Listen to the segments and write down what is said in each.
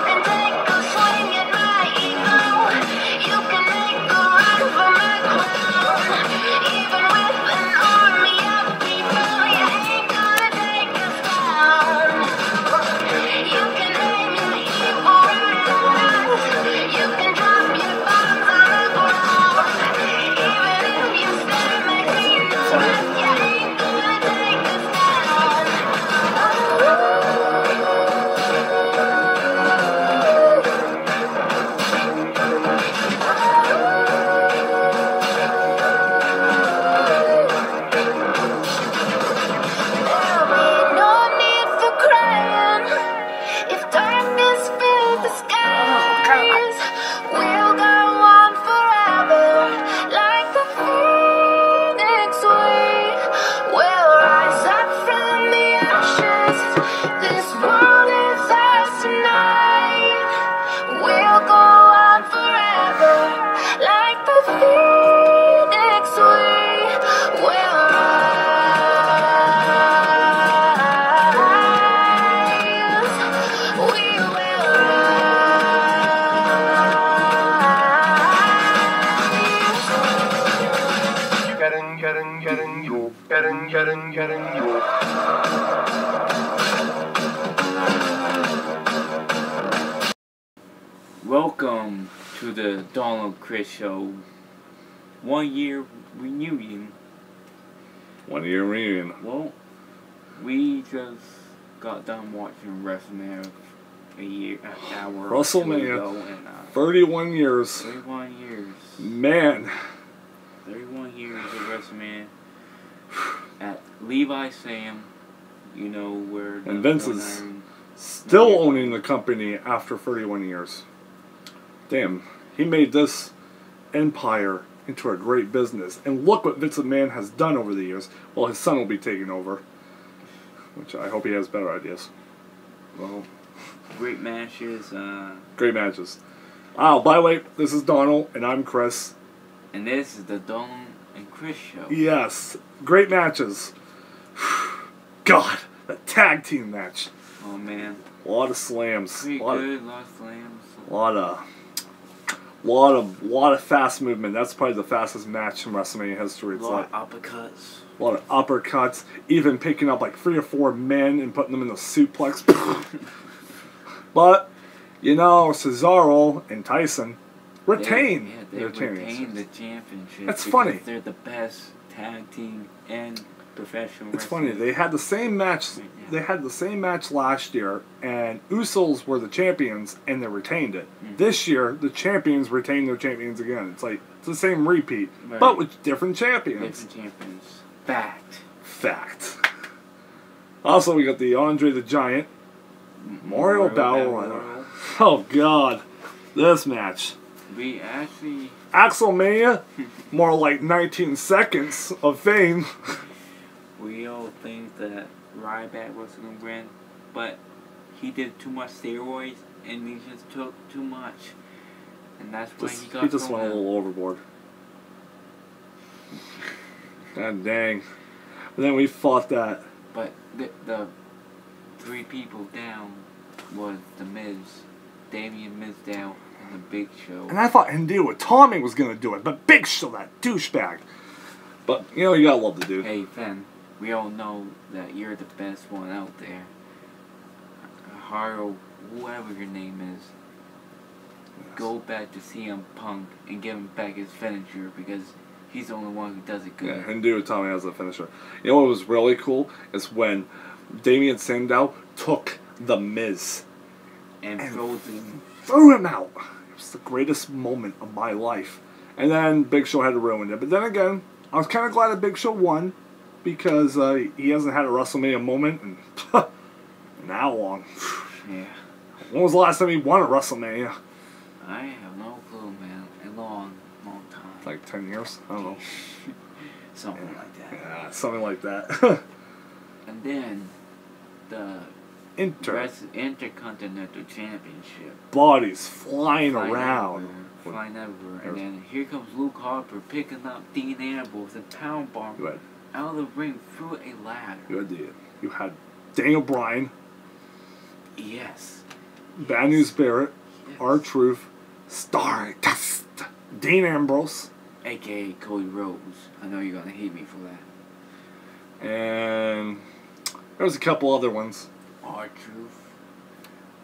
can take a swing at my ego. You can make a run for my crown. Even with an army of people, you ain't gonna take us down. You can name your hero and you can drop your bombs on the ground. Even if you stand like Venus, you ain't gonna take us down. There'll be no need for crying if darkness fills the skies. We'll go on forever like the phoenix we will rise up from the ashes. This world is ours tonight. We'll go on forever like the phoenix we will rise. We will Welcome to the Donald Chris Show. 1 year reunion. 1 year reunion. Well, we just got done watching WrestleMania an hour or two WrestleMania. ago, and 31 years. 31 years. Man. 31 years of WrestleMania at Levi Sam. You know where the And Vince one is iron- still owning the company after 31 years. Damn. He made this empire into a great business. And look what Vince McMahon has done over the years. Well, his son will be taking over. Which I hope he has better ideas. Well, great matches. Great matches. Oh, by the way, this is Donald, and I'm Chris. And this is the Donald and Chris Show. Yes. Great matches. God, the tag team match. Oh man, A lot of slams. pretty A lot of, good. Lot of slams. lot of fast movement. That's probably the fastest match in WrestleMania history. It's like Lot of uppercuts. a lot of uppercuts, even picking up like 3 or 4 men and putting them in the suplex. But you know, Cesaro and Tyson retain. They their retain championships. the championship. That's because funny. They're the best tag team and professional It's wrestling. funny. They had the same match. Yeah. They had the same match last year, and Usos were the champions, and they retained it. This year, the champions retained their champions again. It's like it's the same repeat, Right. but with different champions. Different champions. Fact. Fact. Also, we got the Andre the Giant Memorial Battle Royal. Oh God, this match. We actually, Axelmania, more like 19 seconds of fame. we all think that Ryback was going to win, but he did too much steroids and he just took too much. And that's why he got He just thrown went a out. little overboard. God dang. And then we fought that. But the 3 people down was The Miz, Damien Mizdow, and The Big Show. And I thought Hideo Itami was going to do it, but Big Show, that douchebag. But, you know, you gotta love the dude. Hey, Finn, we all know that you're the best one out there. Haro, whoever your name is, go back to CM Punk and give him back his finisher because he's the only one who does it good. Yeah, Hideo Itami has a finisher. You know what was really cool is when Damien Sandow took The Miz And Frozen. threw him out. It was the greatest moment of my life. And then Big Show had to ruin it. But then again, I was kind of glad that Big Show won because he hasn't had a WrestleMania moment in how long? Yeah. When was the last time he won at WrestleMania? I have no clue, man. A long, long time. Like 10 years? I don't know. Something like that. Yeah, something like that. And then the Intercontinental Championship. Bodies flying around. Flying everywhere. And then here comes Luke Harper picking up Dean Ambrose and pound bomb You had, out of the ring through a ladder. you had Daniel Bryan Yes. Bad News Barrett, Yes. R-Truth, Stardust, Dean Ambrose, AKA Cody Rhodes. I know you're gonna hate me for that. and there was a couple other ones. R-Truth,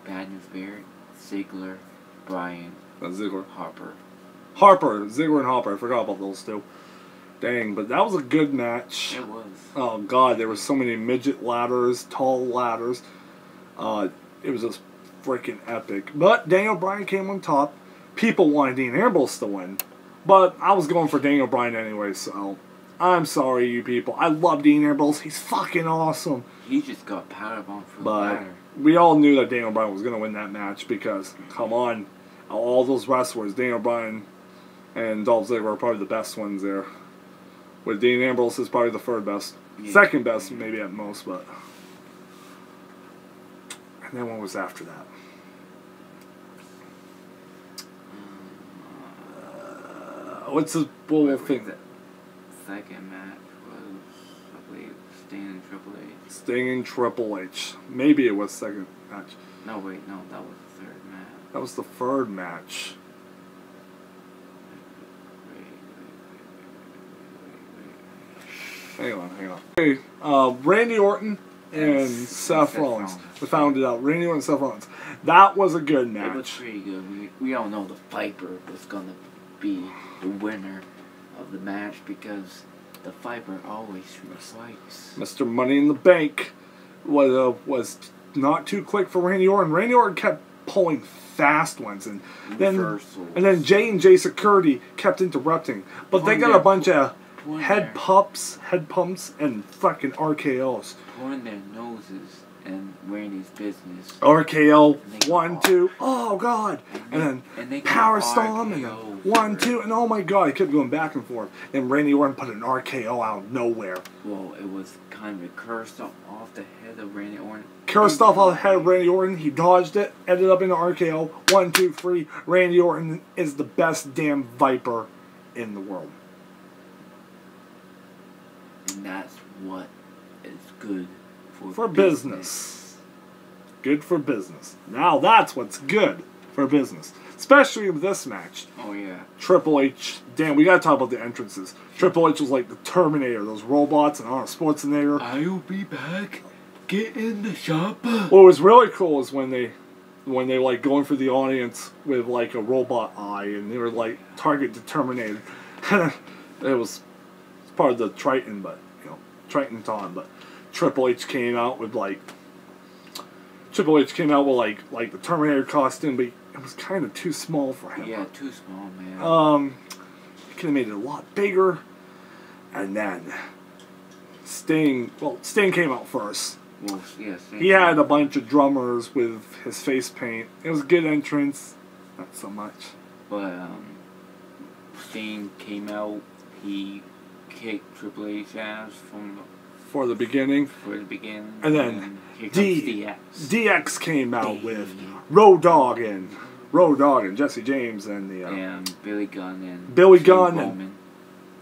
Bad News Barrett, Ziggler, Bryan, Ziggler. Harper. Ziggler and Harper. I forgot about those two. Dang, but that was a good match. It was. Oh God, there were so many midget ladders, tall ladders. It was just freaking epic. But Daniel Bryan came on top. People wanted Dean Ambrose to win, but I was going for Daniel Bryan anyway. So I'm sorry, you people. I love Dean Ambrose. He's fucking awesome. He just got powerbombed for the But ladder. we all knew that Daniel Bryan was going to win that match because, come on, all those wrestlers, Daniel Bryan and Dolph Ziggler are probably the best ones there. With Dean Ambrose is probably the third best. Yeah. Second best, maybe at most, but... And then what was after that? What's the... What we'll think? The second match was, I believe, Sting and Triple H. Sting and Triple H. Maybe it was second match. No, wait, no, that was the third match. That was the third match. Hang on. Okay, Randy Orton and Seth Rollins. We found it out. Randy Orton and Seth Rollins. That was a good match. It was pretty good. We all know the Viper was going to be the winner of the match because the Viper always fights. Mr. Money in the Bank was not too quick for Randy Orton. Randy Orton kept pulling fast ones, and then Jay and Jay Security kept interrupting. But they got a bunch of head pumps, and fucking RKOs. Pouring their noses in Randy's business. RKO, 1, 2, oh God, and they then go Power Storm, and then RKO 1, 2, and oh my God, it kept going back and forth. And Randy Orton put an RKO out of nowhere. Well, it was kind of a curse off the head of Randy Orton. Cursed off the head of Randy Orton, he dodged it, ended up in the RKO, 1, 2, 3. Randy Orton is the best damn Viper in the world. And that's what is good For business. Good for business. Now that's what's good for business. Especially with this match. Oh, yeah. Triple H. Damn, we gotta talk about the entrances. Triple H was like the Terminator, those robots and Arnold Schwarzenegger. I'll be back. Get in the shop. What was really cool is when they like going for the audience with like a robot eye and they were like target to Terminator. It was part of the Triton, but Triton time, but Triple H came out with like the Terminator costume, but it was kind of too small for him. Yeah, too small, man. He could have made it a lot bigger. And then Sting came out first. Well, yeah, He had a bunch of drummers with his face paint. It was a good entrance, not so much. But Sting came out. He kicked Triple H ass For the beginning. And then here comes DX. DX came out with Road Dogg and Jesse James and the and Billy Gunn and Roman.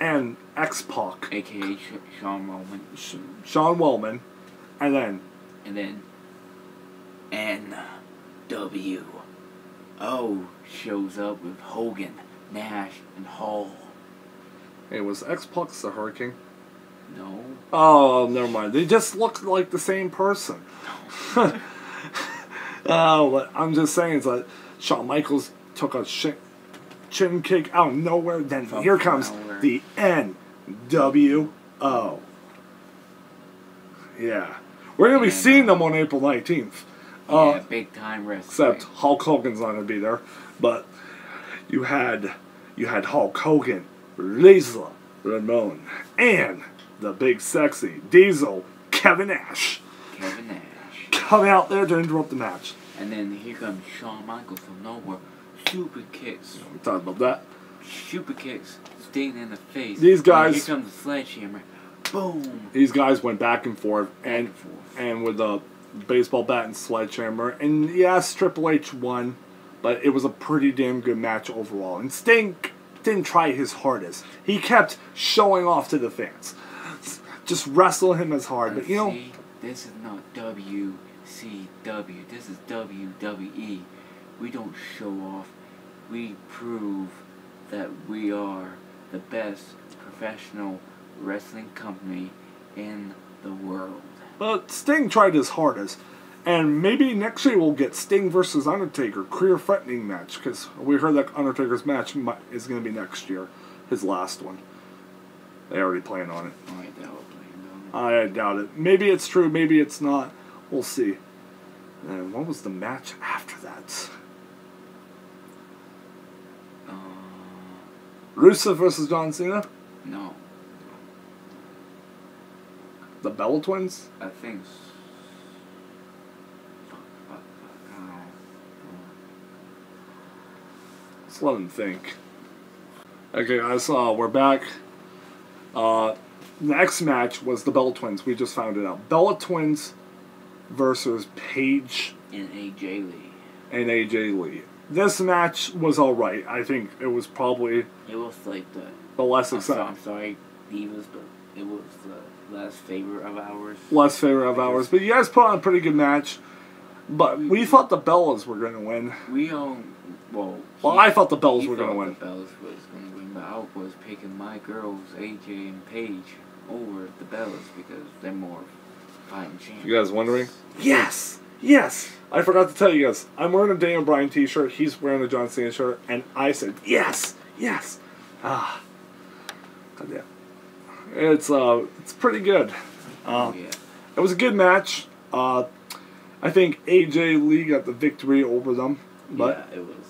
And X-Pac, aka Sean Roman. Sean Wellman, and then NWO shows up with Hogan, Nash, and Hall. Hey, was X-Pac the Hurricane? No. Oh, never mind. They just look like the same person. But I'm just saying, it's like Shawn Michaels took a chin kick out of nowhere. Then here comes the NWO. Yeah. We're going to be seeing them on April 19th. Yeah, big time wrestling. Except Hulk Hogan's not going to be there. But you had Hulk Hogan, Lisa Ramon, and the big sexy Diesel, Kevin Nash. Coming out there to interrupt the match. And then here comes Shawn Michaels from nowhere. Super kicks. We talked about that. Super kicks. Sting in the face. These guys. And here comes the sledgehammer. Boom. These guys went back and forth. And with a baseball bat and sledgehammer. And yes, Triple H won. But it was a pretty damn good match overall. And Sting didn't try his hardest. He kept showing off to the fans. Just wrestle him as hard. But See, this is not WCW. WCW. This is WWE. We don't show off. We prove that we are the best professional wrestling company in the world. But Sting tried his hardest. And maybe next year we'll get Sting versus Undertaker, career-threatening match, because we heard that Undertaker's match is going to be next year, his last one. They already plan on it. I doubt it. Maybe it's true, maybe it's not. We'll see. And what was the match after that? Rusev versus John Cena? No. The Bella Twins? I think so. Let's let him think. Okay, guys, we're back. Next match was the Bella Twins. We just found it out. Bella Twins versus Paige And AJ Lee. and AJ Lee. This match was alright. I think it was probably It was like the less exciting. I'm sorry, Divas, but it was the less favorite of ours. Less favorite of ours. But you guys put on a pretty good match. But we thought the Bellas were going to win. Well, I thought the Bellas were going to win. The Bellas was going to win, but I was picking my girls, AJ and Paige, over the Bellas because they're more fighting champions. You guys wondering? Yes! Yes! I forgot to tell you guys. I'm wearing a Daniel Bryan t-shirt. He's wearing a John Cena shirt. And I said, yes! Yes! Ah. God damn. It's pretty good. Yeah. It was a good match. I think AJ Lee got the victory over them. But yeah, it was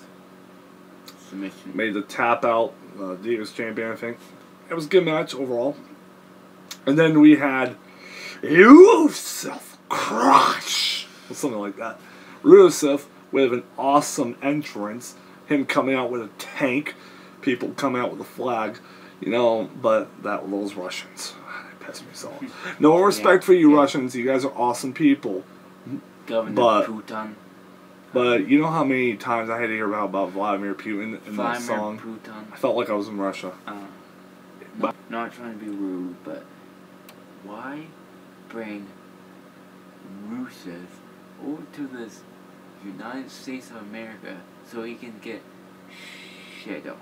submission. Made the tap out, Divas champion, I think. It was a good match overall. And then we had Rusev Crush. Or something like that. Rusev with an awesome entrance. Him coming out with a tank. People coming out with a flag. You know, but those Russians. They pissed me so off. No respect for you Russians. You guys are awesome people. Governor Putin. But you know how many times I had to hear about Vladimir Putin in that song? Putin. I felt like I was in Russia. Not trying to be rude, but why bring Rusev over to this United States of America so he can get shit on?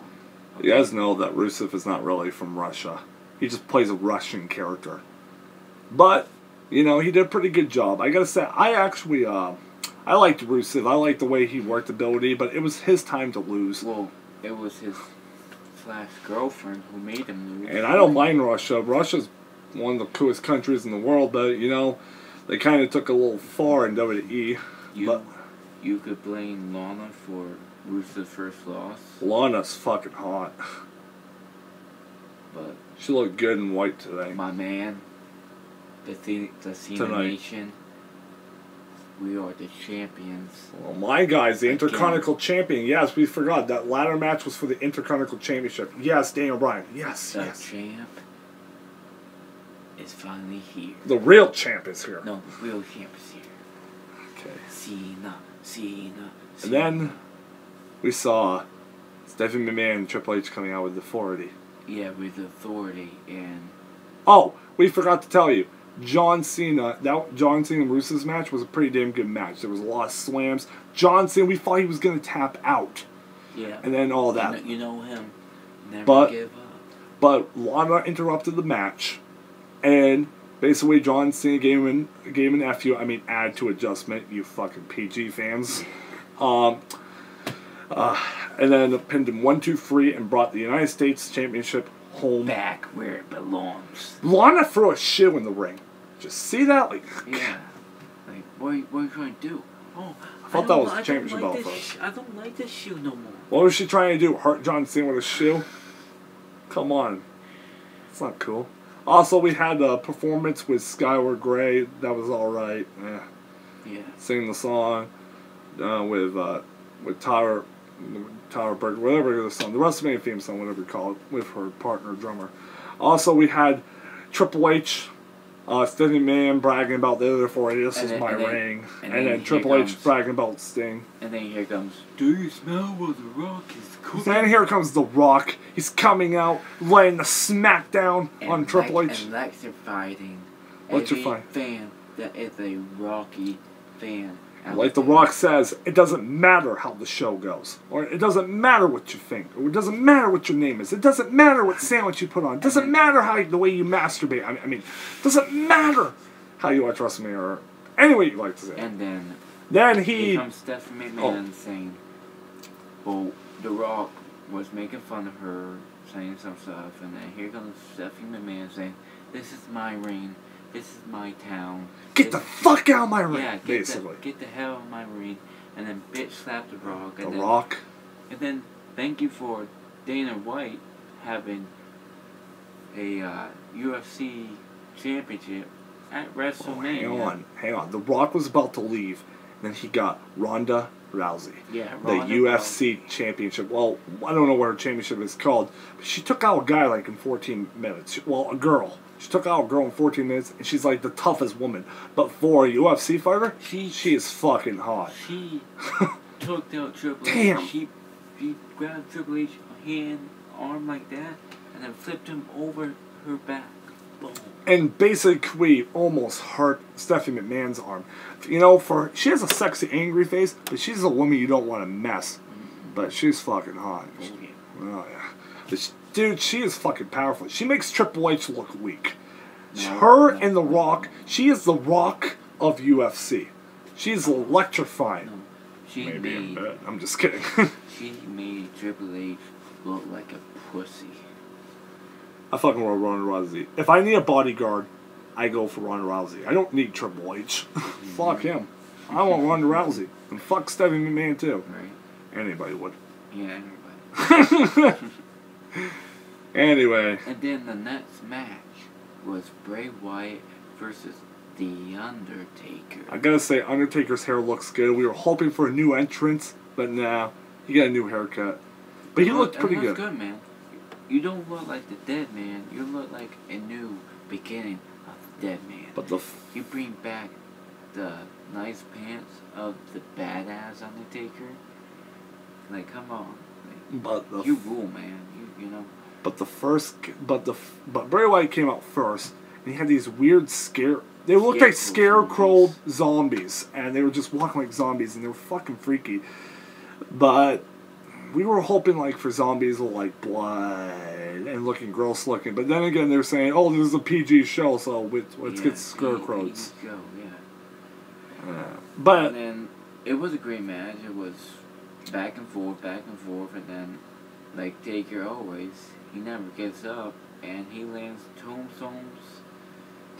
Okay. You guys know that Rusev is not really from Russia. He just plays a Russian character. But, you know, he did a pretty good job. I gotta say, I actually, I liked Rusev. I liked the way he worked ability, but it was his time to lose. Well, it was his girlfriend who made him lose. And I don't mind Russia. Russia's one of the coolest countries in the world, but, you know, they kind of took a little far in WWE. You could blame Lana for Rusev's first loss. Lana's fucking hot. But she looked good in white today. My man, the Cena Nation, we are the champions. Well, my guy's the Intercontinental Champion. Yes, we forgot. That ladder match was for the Intercontinental Championship. Yes, Daniel Bryan. Yes, the champ is finally here. The real champ is here. No, the real champ is here. Okay. Cena. And then we saw Stephanie McMahon and Triple H coming out with authority. Yeah, with authority and... Oh, we forgot to tell you. John Cena and Rusev's match was a pretty damn good match. There was a lot of slams. John Cena, we thought he was going to tap out. Yeah. And then all that. You know him. Never give up. But Lana interrupted the match. And basically John Cena gave him an FU. I mean, add to adjustment, you fucking PG fans. And then pinned him 1, 2, 3 and brought the United States Championship home. Back where it belongs. Lana threw a shoe in the ring. Just see that? Like, yeah. Like, what are you trying to do? Oh, I thought that was the championship belt first. I don't like this shoe no more. What was she trying to do? Hurt John Cena with a shoe? Come on. It's not cool. Also, we had a performance with Skylar Grey. That was alright. Yeah. Singing the song with Tyler Berg, whatever the song, the WrestleMania theme song, whatever you call it, with her partner drummer. Also, we had Triple H, Stephanie McMahon bragging about the other 40. This is my ring. And then Triple H bragging about Sting. And then here comes, do you smell what The Rock is cooking? And here comes The Rock. He's coming out, laying the smackdown on Triple H. And electrifying Electrifying. fan that is a Rocky fan. Like The Rock says, it doesn't matter how the show goes. Or it doesn't matter what you think. Or it doesn't matter what your name is. It doesn't matter what sandwich you put on. It doesn't matter the way you masturbate. I mean, it doesn't matter how you watch WrestleMania or any way you like to say it. And then he... here comes Stephanie McMahon saying, well, The Rock was making fun of her, saying some stuff. And then here comes Stephanie McMahon saying, this is my ring. This is my town. Get the fuck out of my ring, yeah, basically. Get the hell out of my ring. And then bitch slapped The Rock. The Rock. And then thank you for Dana White having a UFC championship at WrestleMania. Oh, hang on. The Rock was about to leave. And then he got Ronda Rousey. Yeah, Ronda the UFC championship. Well, I don't know what her championship is called. But she took out a guy like in 14 minutes. Well, a girl. She took out a girl in 14 minutes, and she's like the toughest woman. But for a UFC fighter, she is fucking hot. She took out Triple H. Damn. She grabbed Triple H hand, arm like that, and then flipped him over her back. Boom. And basically almost hurt Stephanie McMahon's arm. You know, she has a sexy, angry face, but she's a woman you don't want to mess. But she's fucking hot. Oh, yeah. But dude, she is fucking powerful. She makes Triple H look weak. And The Rock, she is the Rock of UFC. She's electrifying. No, Maybe in bed. I'm just kidding. She made Triple H look like a pussy. I fucking want Ronda Rousey. If I need a bodyguard, I go for Ronda Rousey. I don't need Triple H. Fuck him. I want Ronda Rousey. And fuck Stephanie McMahon too. Right. Anybody would. Yeah, everybody. Anyway. And then the next match was Bray Wyatt versus The Undertaker. I gotta say, Undertaker's hair looks good. We were hoping for a new entrance, but nah. He got a new haircut. But he looked pretty good. Good, man. You don't look like the dead man. You look like a new beginning of the dead man. But you bring back the nice pants of the badass Undertaker. Like, come on. Like, you rule, man. You know. But Bray Wyatt came out first, and he had these weird They looked like scarecrow zombies, and they were just walking like zombies, and they were fucking freaky. But we were hoping like for zombies with like blood and looking gross looking. But then again, they're saying, "Oh, this is a PG show, so let's get scarecrows." But and then it was a great match. It was back and forth, and then like Taker always, he never gets up, and he lands tombstones.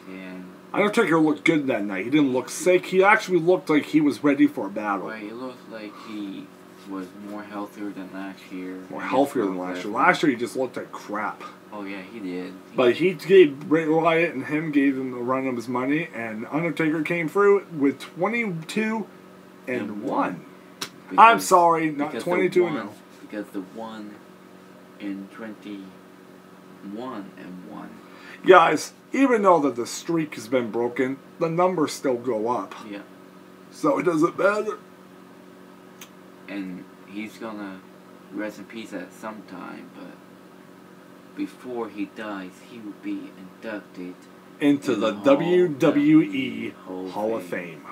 And Undertaker looked good that night. He didn't look sick. He actually looked like he was ready for a battle. Right, it looked like he was more healthier than last year. More healthier than last year. Last year he just looked like crap. Oh yeah, he did. But he gave Bray Wyatt and him gave him a run of his money, and Undertaker came through with 22-1. I'm sorry, not 22-0. Because the 1 in 21-1. Guys, even though that the streak has been broken, the numbers still go up. Yeah. So it doesn't matter. And he's gonna rest in peace at some time, but before he dies, he will be inducted into the WWE Hall of Fame.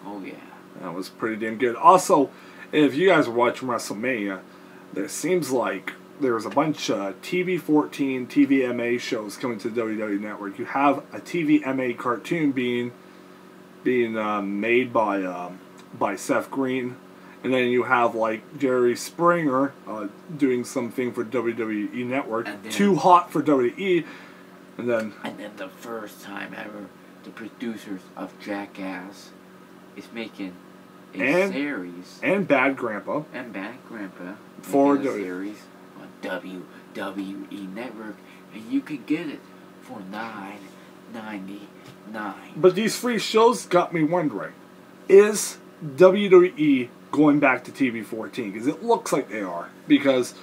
Oh yeah. That was pretty damn good. Also, if you guys are watching WrestleMania, there seems like there's a bunch of TV-14, TVMA shows coming to the WWE Network. You have a TVMA cartoon being made by Seth Green, and then you have like Jerry Springer doing something for WWE Network. Too Hot for WWE, and then the first time ever, the producers of Jackass is making a series and Bad Grandpa for a series on WWE Network, and you can get it for $9.99. But these free shows got me wondering: is WWE going back to TV-14? Because it looks like they are. Because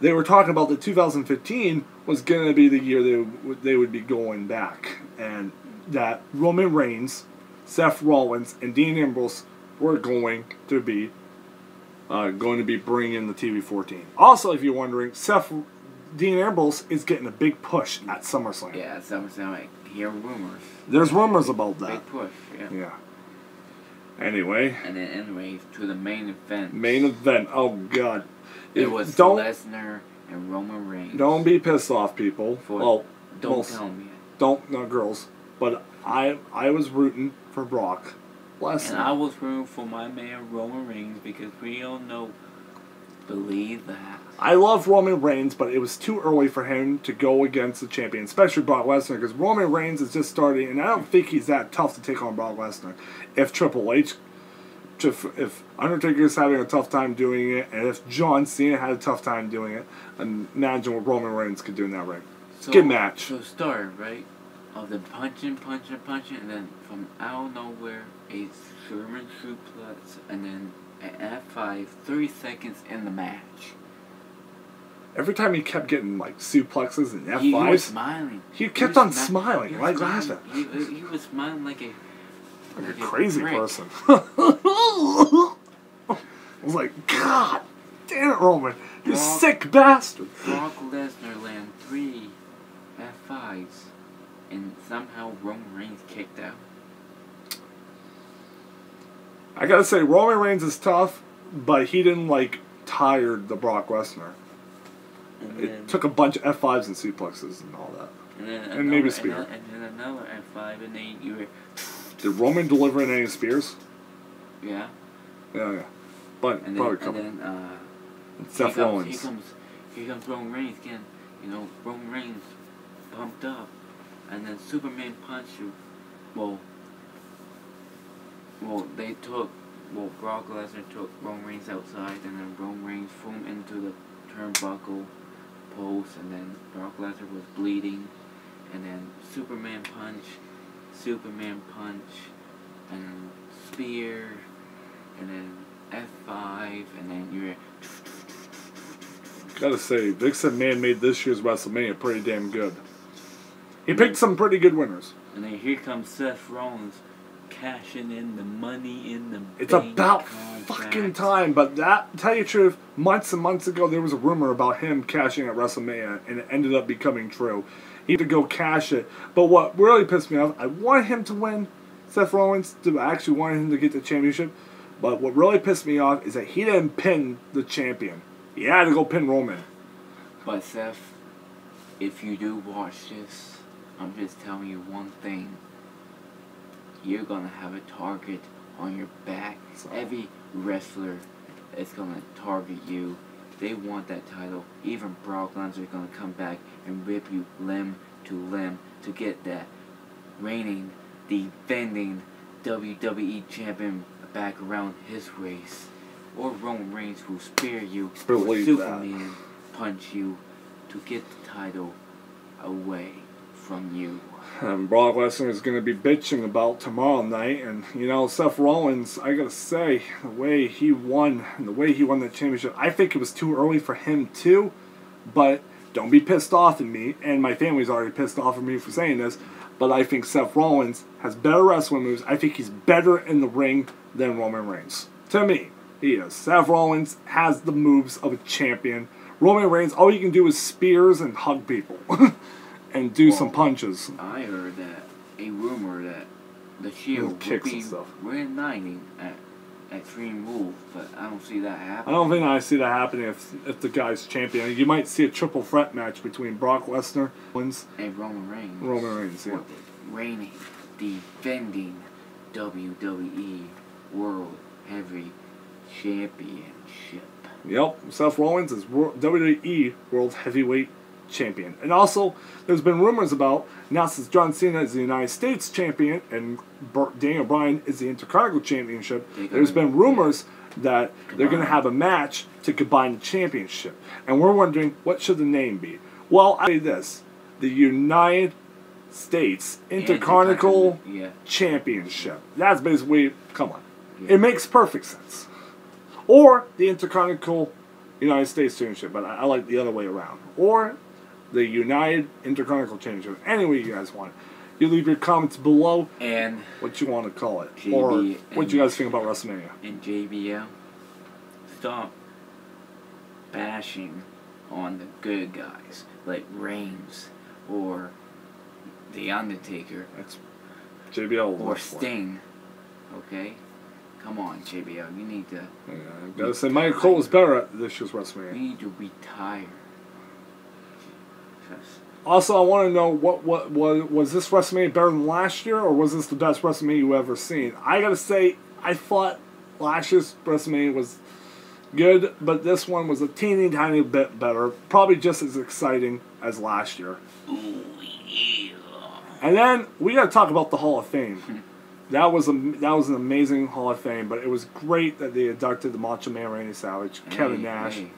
they were talking about that 2015 was going to be the year they would be going back, and that Roman Reigns, Seth Rollins, and Dean Ambrose were going to be bringing in the TV-14. Also, if you're wondering, Dean Ambrose is getting a big push at SummerSlam. Yeah, at SummerSlam, I hear rumors. There's rumors about that. Big push, yeah. Anyway. And then anyway, to the main event. Main event. Oh, God. It was don't Lesnar and Roman Reigns. Don't be pissed off, people. Well, don't tell me. Don't, not girls. But I was rooting for Brock Lesnar. And I was rooting for my man Roman Reigns because we all believe that. I love Roman Reigns, but it was too early for him to go against the champion, especially Brock Lesnar, because Roman Reigns is just starting, and I don't think he's that tough to take on Brock Lesnar. If Undertaker is having a tough time doing it, and if John Cena had a tough time doing it, imagine what Roman Reigns could do in that ring. Good match. So start, right? Of the punching, and then from out of nowhere, a German suplex, and then an F5, 3 seconds in the match. Every time he kept getting like suplexes and F5s, he was smiling. He kept on smiling, like laughing. He was smiling like a crazy person. I was like, God damn it, Roman, you sick bastard. Brock Lesnar landed 3 F5s, and somehow Roman Reigns kicked out. I gotta say, Roman Reigns is tough, but he didn't like tired the Brock Lesnar. It took a bunch of F5s and suplexes and all that. And maybe a spear. And then another F5, and then you were... Did Roman deliver in any spears? Yeah. Yeah. But and probably a then, couple. And then, Seth Rollins. Here comes Roman Reigns again. You know, Roman Reigns pumped up. And then Superman punched you. Well, Brock Lesnar took Roman Reigns outside, and then Roman Reigns threw him into the turnbuckle post, and then Brock Lesnar was bleeding, and then Superman punch, and spear, and then F5, and then you're... Gotta say, Vince McMahon made this year's WrestleMania pretty damn good. He picked some pretty good winners. And then here comes Seth Rollins cashing in the money in the It's bank about contract. fucking time, but that, tell you the truth, months and months ago there was a rumor about him cashing at WrestleMania, and it ended up becoming true. He had to go cash it. But what really pissed me off, I wanted him to win, Seth Rollins, I actually wanted him to get the championship, but what really pissed me off is that he didn't pin the champion. He had to go pin Roman. But Seth, if you do watch this, I'm just telling you one thing. You're gonna have a target on your back. Every wrestler is gonna target you. They want that title. Even Brock Lesnar is gonna come back and rip you limb to limb to get that reigning, defending WWE champion back around his waist. Or Roman Reigns will spear you, or Superman punch you to get the title away from you. And Brock Lesnar is going to be bitching about tomorrow night, and you know, Seth Rollins, I gotta say, the way he won that championship, I think it was too early for him too, but don't be pissed off at me, and my family's already pissed off at me for saying this, but I think Seth Rollins has better wrestling moves. I think he's better in the ring than Roman Reigns. To me, he is. Seth Rollins has the moves of a champion. Roman Reigns, all you can do is spears and hug people. And do some punches. I heard that a rumor that the Shield will be reuniting at Extreme Rules, but I don't see that happening. I don't think I see that happening if the guy's champion. You might see a triple threat match between Brock Lesnar and Roman Reigns. Roman Reigns, yeah. For the reigning, defending WWE World Heavy Championship. Yep, Seth Rollins is WWE World Heavyweight Champion. And also, there's been rumors about, now since John Cena is the United States Champion and Daniel Bryan is the Intercontinental Championship, there's been rumors that they're going to have a match to combine the championship. And we're wondering, what should the name be? Well, I say this, the United States Intercontinental Championship. That's basically, come on. It makes perfect sense. Or the Intercontinental United States Championship, but I like the other way around. Or the United Intercontinental Championship. Any way you guys want it. You leave your comments below and what you want to call it. Or what you guys think about WrestleMania. And JBL, stop bashing on the good guys like Reigns or The Undertaker. That's JBL or Sting. Okay? Come on, JBL. You need to. Yeah, I gotta say, Michael Cole was better at this year's You WrestleMania. need to retire. Just, Also, I want to know what was this WrestleMania better than last year, or was this the best WrestleMania you've ever seen? I gotta say, I thought last year's WrestleMania was good, but this one was a teeny tiny bit better. Probably just as exciting as last year. ooh, yeah. And then we got to talk about the Hall of Fame. That was an amazing Hall of Fame, but it was great that they inducted the Macho Man Randy Savage, Kevin Nash, Hey.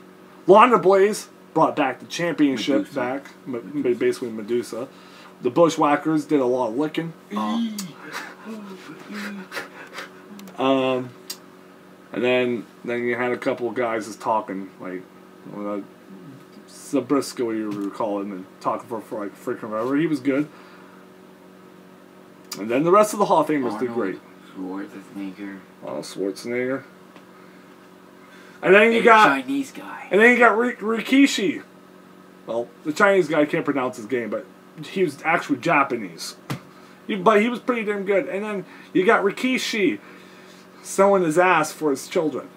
Lana Blaze brought back the championship Medusa. basically Medusa. The Bushwhackers did a lot of licking. And then you had a couple of guys just talking like Zabrisco, you recall him, and talking for like freaking forever. He was good. And then the rest of the Hall of Famers did great. Schwarzenegger. Oh, Schwarzenegger. And then you A got Chinese guy. And then you got Rikishi. Well, the Chinese guy can't pronounce his game, but he was actually Japanese. But he was pretty damn good. And then you got Rikishi selling his ass for his children.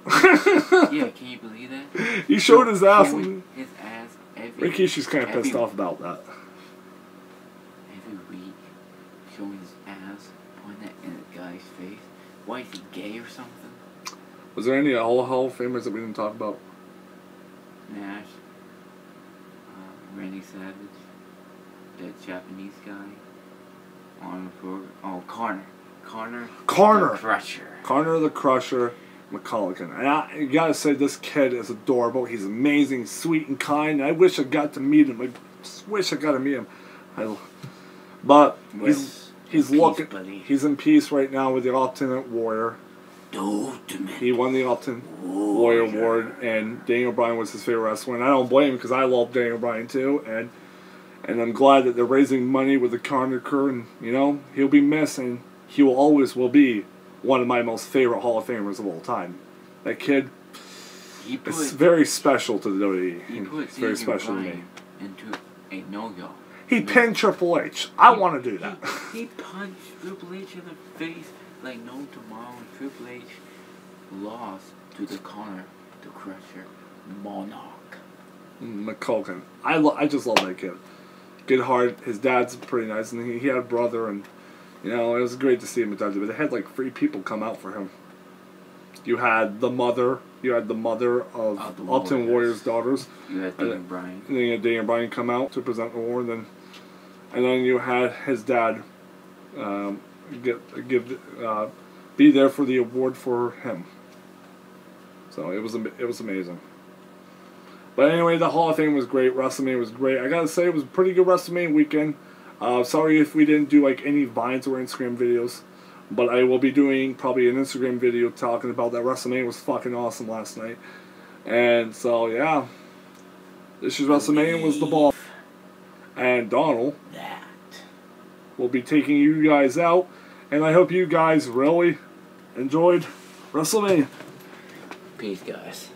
Yeah, can you believe that? He showed his ass. Showing his ass every Rikishi's kind of pissed every- off about that. Every week, showing his ass, pointing it in a guy's face. Why is he gay or something? Was there any Hall of Famers that we didn't talk about? Nash, Randy Savage, that Japanese guy, Connor the Crusher. Connor the Crusher McCullough. And you gotta say, this kid is adorable. He's amazing, sweet, and kind. I wish I got to meet him. I just wish I got to meet him. But he's looking. Buddy. He's in peace right now with the Ultimate Warrior. Ultimate. He won the Ultimate Warrior Award, and Daniel Bryan was his favorite wrestler. And I don't blame him, because I love Daniel Bryan too. And I'm glad that they're raising money with the Connor, and he'll be missed, and he will be one of my most favorite Hall of Famers of all time. That kid is very special to the WWE. He put It's very Daniel special to me. Bryan into a no-go. He pinned Triple H. I want to do that. He punched Triple H in the face like no tomorrow. Triple H lost to the Connor the Crusher Monarch. McCullough. I just love that kid. Good heart. His dad's pretty nice, and he had a brother, and it was great to see him at WWE. But they had like 3 people come out for him. You had the mother. You had the mother of the Ultimate Warrior's daughters. You had Daniel Bryan. And then you had Daniel Bryan come out to present the award, and then you had his dad be there for the award for him. So it was amazing. But anyway, the Hall of Fame was great. WrestleMania was great. I gotta say, it was a pretty good WrestleMania weekend. Sorry if we didn't do like any Vines or Instagram videos, but I will be doing probably an Instagram video talking about that. WrestleMania was fucking awesome last night. And so yeah, this year's WrestleMania was the ball. And Donald will be taking you guys out, and I hope you guys really enjoyed WrestleMania. Peace, guys.